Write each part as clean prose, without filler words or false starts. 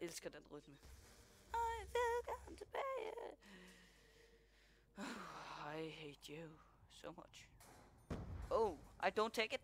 elsker den rytme. I will come tilbage. I hate you so much. Oh, I don't take it.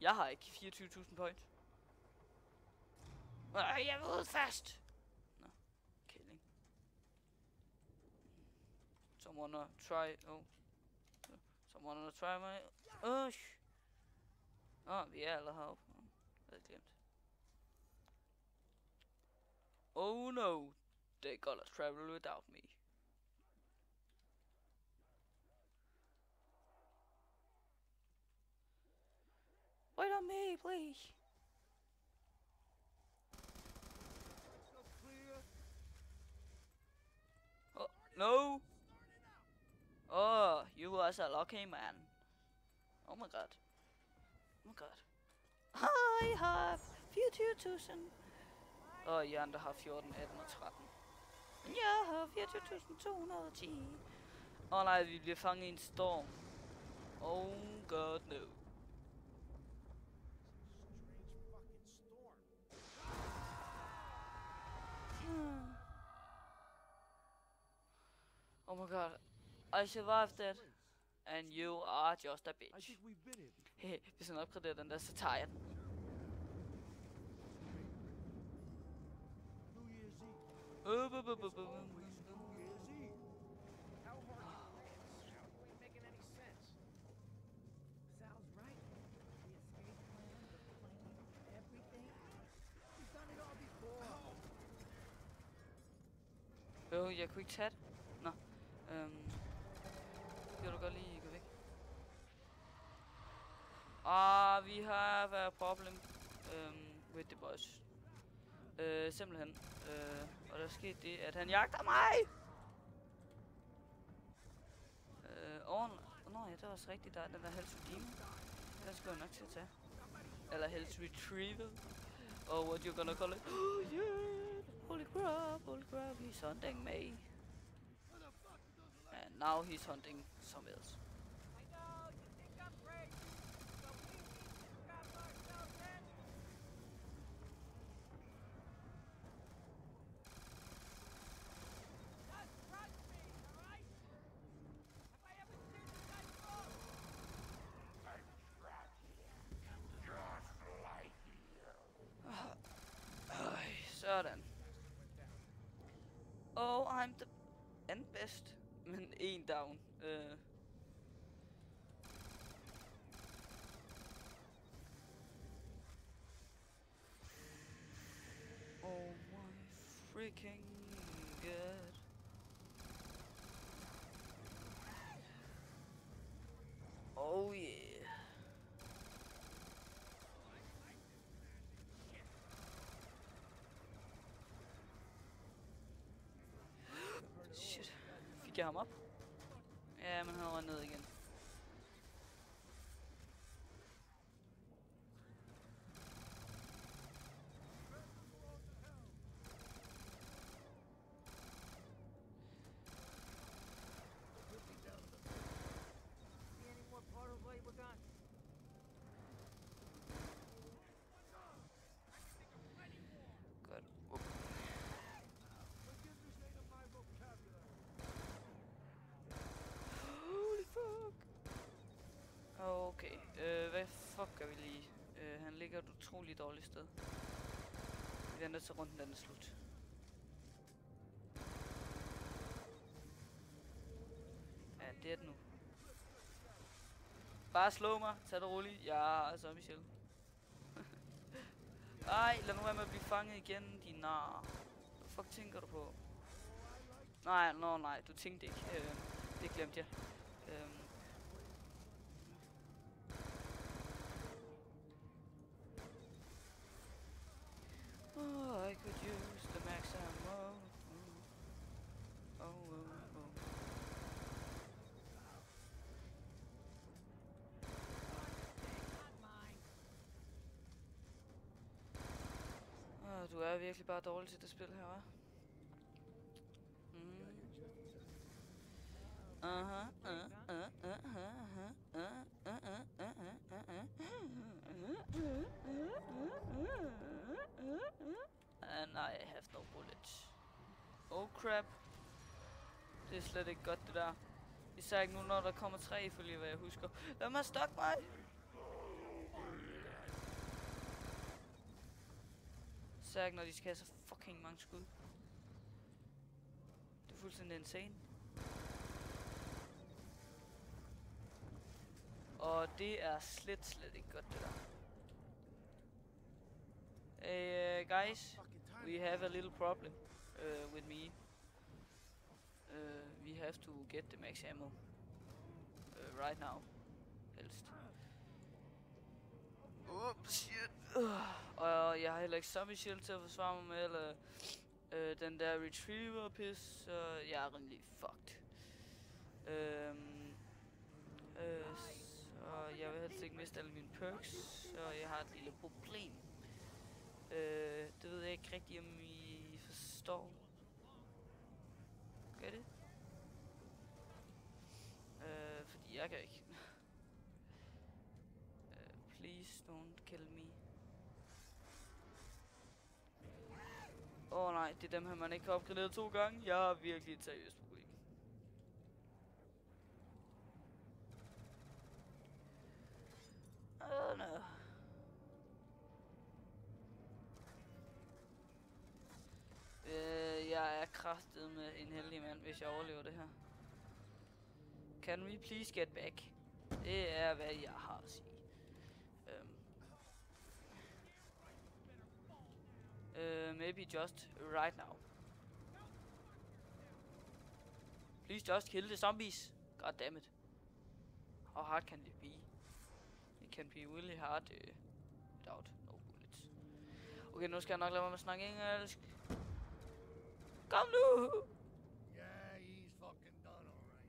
Jeg har ikke 24.000 points. Jeg er ude fast. Nå, killing. Someone try. Oh. Someone try my. Vi er alle heroppe. Det er glemt. Oh no, they gotta travel without me. Wait on me, please. Oh, no. Oh, you was a lucky man. Oh my god. Oh my god. I have 24.000. Og I andre har 14, 18 og 13. Jeg har 24.210. Nej, vi bliver fanget i en storm. Oh god no. Oh my god. I survived that. And you are just a bitch. Hehe, hvis han opgraderer den der, så tager jeg den. Jeg kunne ikke tage det. Nå. Kan du godt lige gå væk? We have a problem with the boss. Simpelthen. Og der skete det, at han jagter mig! Nå ja, det var også rigtigt, der er den der Health Redeemer. Den skal jeg nok til at tage. Eller Health Retrieval. Or what you gonna call it? Oh yeah! Holy crap, he's hunting me. And now he's hunting some else. Sådan. Oh, I'm the end best. Men en down. Oh my freaking god. Oh yeah. Shit. Fik jeg ham op? Ja, men han var ned igen. Godt. Holy fuck. Okay, hvad fuck gør vi lige? Han ligger et utroligt dårligt sted. Vi venter til runden, den er slut. Ja, det er det nu. Bare slå mig, tag det roligt. Jeg er zombie shell. Ej, lad nu være med at blive fanget igen, din nar. Hvad fuck tænker du på? Nej, du tænkte ikke. Det glemte jeg. I could use the max ammo. Oh. Du er virkelig bare dårlig til det spil her, hva'? crap. Det er slet ikke godt, det der. Især ikke nu, når der kommer 3, ifølge hvad jeg husker. Lad mig stokke mig! Især ikke, når de skal have så fucking mange skud. Det er fuldstændig insane. Og det er slet ikke godt, det der. Hey, guys, we have a little problem with me. We have to get the max ammo right now, helst. Shit. Og jeg har heller ikke zombie shield til at forsvare mig med, eller den der retriever piss, så jeg er rimelig fucked. Så jeg vil helst ikke miste alle mine perks, så jeg har et lille problem. Det ved jeg ikke rigtig, om I forstår. Gør det? Fordi jeg kan ikke. Please don't kill me. Nej, det er dem her, man ikke har opgraderet 2 gange. Jeg har virkelig et seriøst problem. No. Jeg er kraftet med en heldig mand, hvis jeg overlever det her. Can we please get back? Det er, hvad jeg har at sige. Maybe just right now. Please just kill the zombies. God damn it. How hard can it be? It can be really hard without no bullets. Okay, nu skal jeg nok lade mig med at snakke engelsk. Kom nu! Yeah, he's fucking done alright.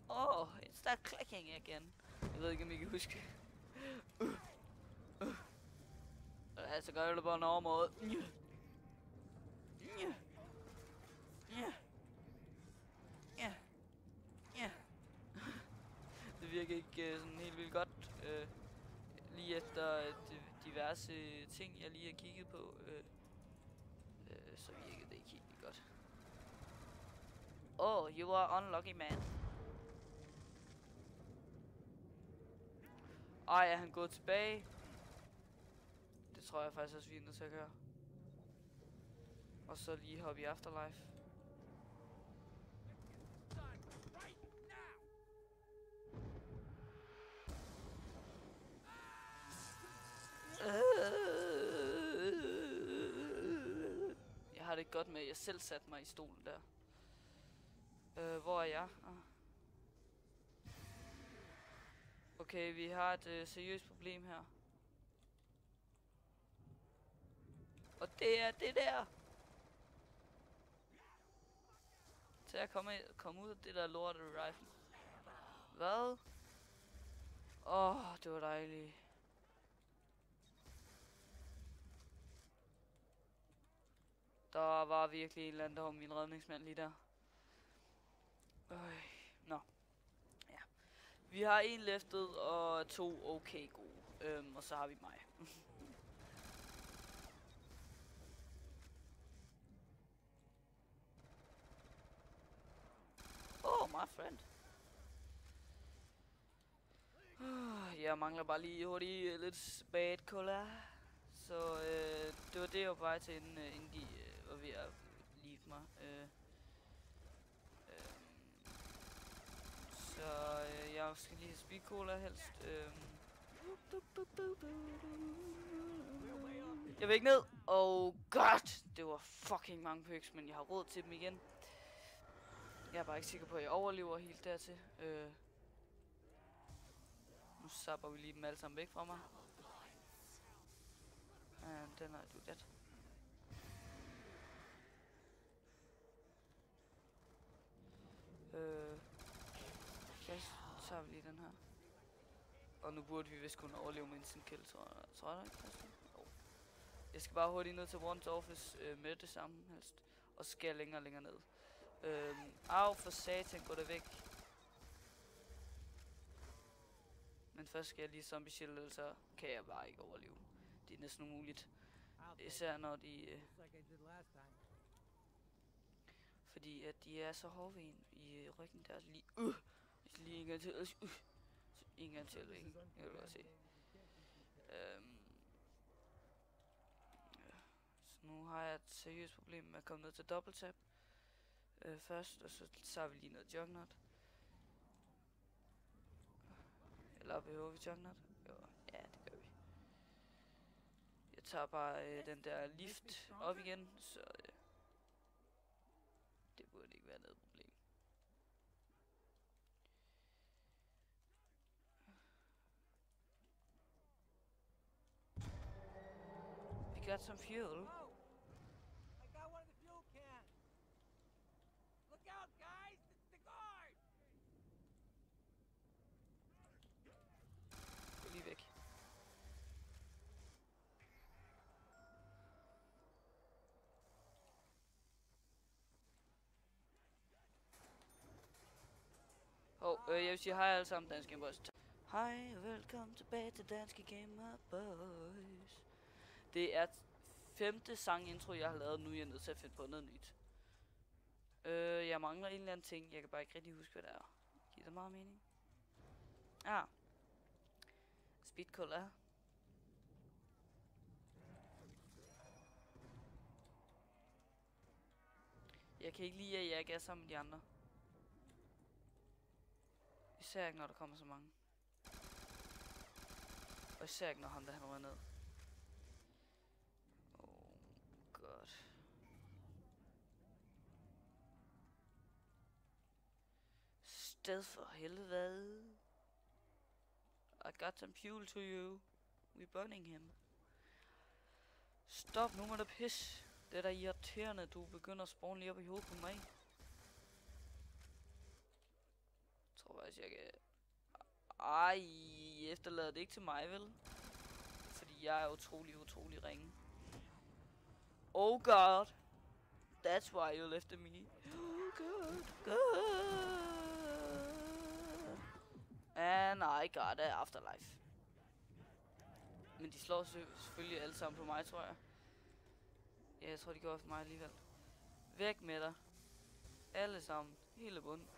Oh, it's that clicking again. Jeg ved ikke, om I kan huske. Så gør jeg det på en anden måde. Det virker ikke sådan helt vildt godt. Lige efter diverse ting, jeg lige har kigget på, så virkede det ikke helt vildt godt. Oh, you are unlucky, man. Ej, er han gået tilbage? Det tror jeg faktisk også, vi er nødt til at gøre. Og så lige hoppe i Afterlife. Jeg har det ikke godt med, at jeg selv satte mig i stolen der. Hvor er jeg? Okay, vi har et seriøst problem her. Og det er det der. Til at komme ud af det der lorte rifle. Hvad? Det var dejligt. Der var virkelig en eller anden, der var min redningsmand lige der. Nå. Ja. Vi har en leftet og 2 okay gode. Og så har vi mig. My friend. Jeg mangler bare lige hurtigt lidt bad cola. Så det var det, jeg var på vej til, inden de var ved at leave mig. Så jeg skal lige have speed cola helst. Jeg vil ikke ned. Oh god, det var fucking mange pøks, men jeg har råd til dem igen. Jeg er bare ikke sikker på, at jeg overlever helt dertil. Nu sapper vi lige dem alle sammen væk fra mig. Den er du det. Så tager vi lige den her. Og nu burde vi vist kunne overleve med instant kill, tror jeg ikke. Jeg skal bare hurtigt ned til Warden's office med det samme helst. Og så skal jeg længere og længere ned. For satan, gå der væk. Men først skal jeg lige zombie shield, ellers så kan jeg bare ikke overleve. Det er næsten umuligt. Især når de... fordi at de er så hårde ved en i ryggen der. Lige en gang til. En gang til, ikke? Jeg vil bare se. Så nu har jeg et seriøst problem med at komme ned til double tap. Først, og så tager vi lige noget juggernaut. Eller behøver vi juggernaut? Jo, ja, det gør vi. Jeg tager bare den der lift op igen, så det burde ikke være noget problem. We got some fuel. Gå lige væk. Jeg vil sige hej alle sammen, Danske Gamer Boys. Hej og velkommen tilbage til Danske Gamer Boys. Det er 5. sangintro, jeg har lavet nu. Jeg er nødt til at finde på noget nyt. Jeg mangler en eller anden ting. Jeg kan bare ikke rigtig huske, hvad det er. Giver det meget mening? Ah. Speed Cola. Jeg kan ikke lide, at jeg ikke er sammen med de andre. Især ikke, når der kommer så mange. Og især ikke, når han der han ned. Oh god. Sted for helvede. I got some fuel to you. We burning him. Stop nu med det pis. Det er da irriterende, du begynder at spawne lige op i hovedet på mig. Jeg tror faktisk, jeg kan... Ej, efterlader det ikke til mig, vel? Fordi jeg er utrolig ringe. Oh god. That's why you left me. Oh god. And I got an afterlife. Men de slår selvfølgelig alle sammen på mig, tror jeg. Ja, jeg tror, de går efter mig alligevel. Væk med dig. Alle sammen. Hele bunden.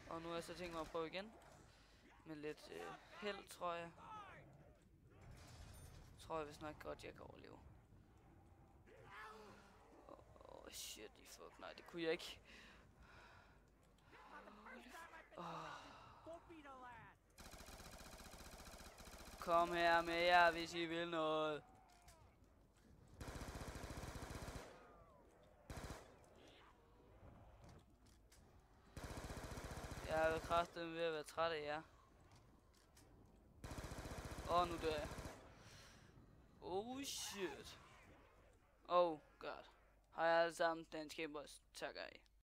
Og nu har jeg så tænkt mig at prøve igen. Med lidt held, tror jeg. Tror jeg vist nok godt, jeg kan overleve. Shit, fuck, nej, det kunne jeg ikke. Kom her med jer, hvis I vil noget. Jeg er kraften ved at være træt af jer. Nu dør jeg. Oh shit. Oh god. Hej alle sammen, Danske Gamer Boys. Tak af.